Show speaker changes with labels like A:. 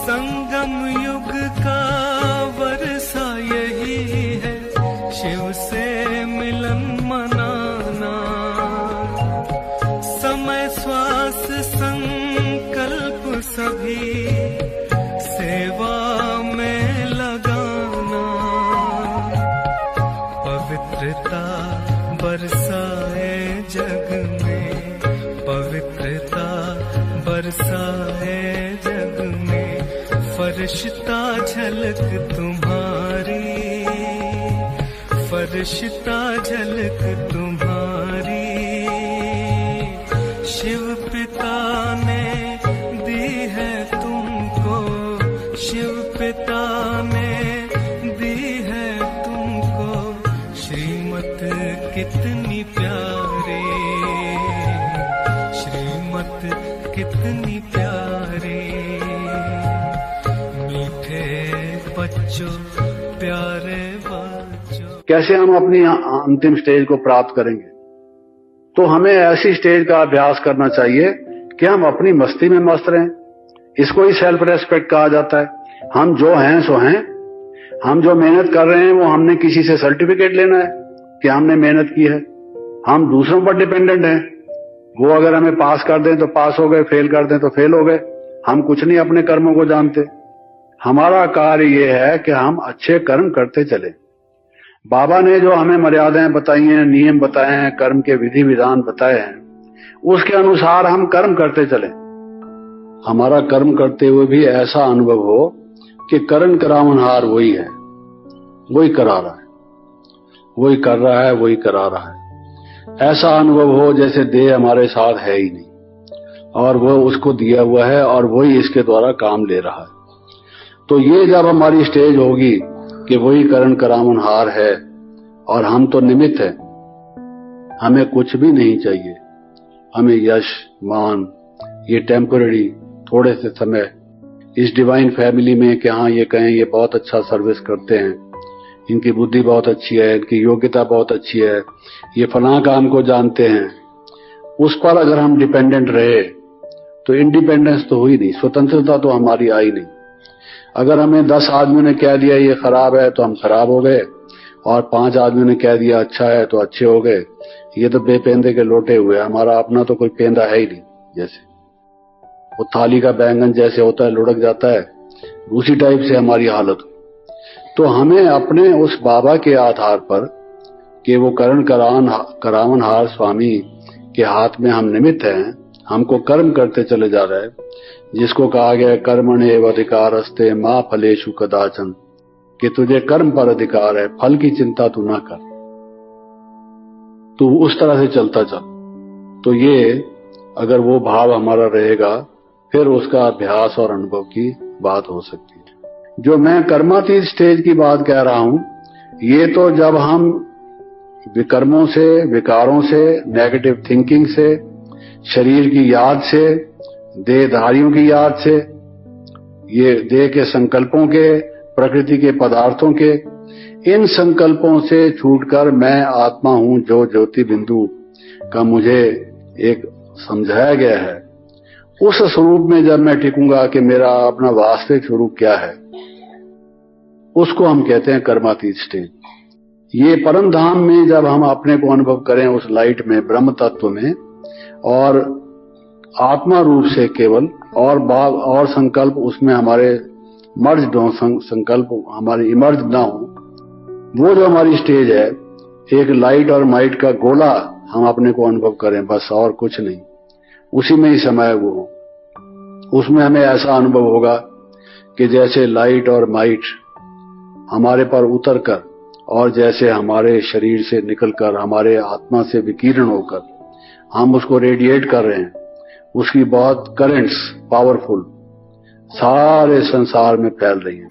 A: संगम युग का वर्षा यही है, शिव से मिलन मनाना। समय श्वास संकल्प सभी सेवा में लगाना। पवित्रता बरसाए जग में, पवित्रता बरसाए जग में। फरिश्ता झलक तुम्हारी, फरिश्ता झलक तुम्हारी। शिव पिता ने दी है तुमको, शिव पिता ने दी है तुमको श्रीमत कितनी प्यारी, श्रीमत कितनी प्यारी। मीठे बच्चों, प्यारे बच्चों।
B: कैसे हम अपनी अंतिम स्टेज को प्राप्त करेंगे? तो हमें ऐसी स्टेज का अभ्यास करना चाहिए कि हम अपनी मस्ती में मस्त रहें। इसको ही सेल्फ रेस्पेक्ट कहा जाता है। हम जो हैं सो हैं। हम जो मेहनत कर रहे हैं वो हमने किसी से सर्टिफिकेट लेना है कि हमने मेहनत की है। हम दूसरों पर डिपेंडेंट हैं। वो अगर हमें पास कर दें तो पास हो गए, फेल कर दें तो फेल हो गए। हम कुछ नहीं अपने कर्मों को जानते। हमारा कार्य ये है कि हम अच्छे कर्म करते चले। बाबा ने जो हमें मर्यादाएं बताई हैं, नियम बताए हैं, कर्म के विधि विधान बताए हैं, उसके अनुसार हम कर्म करते चले। हमारा कर्म करते हुए भी ऐसा अनुभव हो कि करण करावनहार वही है, वही करा रहा है, वही कर रहा है, वही करा रहा है। ऐसा अनुभव हो जैसे देह हमारे साथ है ही नहीं और वो उसको दिया हुआ है और वही इसके द्वारा काम ले रहा है। तो ये जब हमारी स्टेज होगी कि वही करण करावनहार है और हम तो निमित्त हैं, हमें कुछ भी नहीं चाहिए। हमें यश मान ये टेम्पररी थोड़े से समय इस डिवाइन फैमिली में कि हाँ ये कहें ये बहुत अच्छा सर्विस करते हैं, इनकी बुद्धि बहुत अच्छी है, इनकी योग्यता बहुत अच्छी है, ये फलां काम को जानते हैं, उस पर अगर हम डिपेंडेंट रहे तो इंडिपेंडेंस तो हुई नहीं, स्वतंत्रता तो हमारी आई नहीं। अगर हमें 10 आदमियों ने कह दिया ये खराब है तो हम खराब हो गए और 5 आदमियों ने कह दिया अच्छा है तो अच्छे हो गए। ये तो बेपेंदे के लोटे हुए, हमारा अपना तो कोई पेंदा है ही नहीं। जैसे वो थाली का बैंगन जैसे होता है लुढ़क जाता है, उसी टाइप से हमारी हालत। तो हमें अपने उस बाबा के आधार पर कि वो करण करावनहार स्वामी के हाथ में हम निमित्त हैं, हमको कर्म करते चले जा रहे हैं, जिसको कहा गया कर्मण्येव अधिकारस्ते मा फलेषु कदाचन, कि तुझे कर्म पर अधिकार है, फल की चिंता तू ना कर, तू उस तरह से चलता चल। तो ये अगर वो भाव हमारा रहेगा फिर उसका अभ्यास और अनुभव की बात हो सकती है। जो मैं कर्मातीत स्टेज की बात कह रहा हूं, ये तो जब हम विकर्मों से, विकारों से, नेगेटिव थिंकिंग से, शरीर की याद से, देहधारियों की याद से, ये देह के संकल्पों के, प्रकृति के पदार्थों के, इन संकल्पों से छूटकर मैं आत्मा हूं जो ज्योति बिंदु का मुझे एक समझाया गया है, उस स्वरूप में जब मैं टिकूंगा कि मेरा अपना वास्तविक स्वरूप क्या है, उसको हम कहते हैं कर्मातीत स्टेज। ये परम धाम में जब हम अपने को अनुभव करें उस लाइट में, ब्रह्म तत्व में, और आत्मा रूप से केवल, और भाव और संकल्प उसमें हमारे मर्ज हो, संकल्प हमारे इमर्ज ना हो, वो जो हमारी स्टेज है, एक लाइट और माइट का गोला हम अपने को अनुभव करें, बस और कुछ नहीं, उसी में ही समय वो हो। उसमें हमें ऐसा अनुभव होगा कि जैसे लाइट और माइट हमारे पर उतर कर और जैसे हमारे शरीर से निकलकर हमारे आत्मा से विकीर्ण होकर हम उसको रेडिएट कर रहे हैं, उसकी बहुत करंट्स पावरफुल सारे संसार में फैल रही हैं।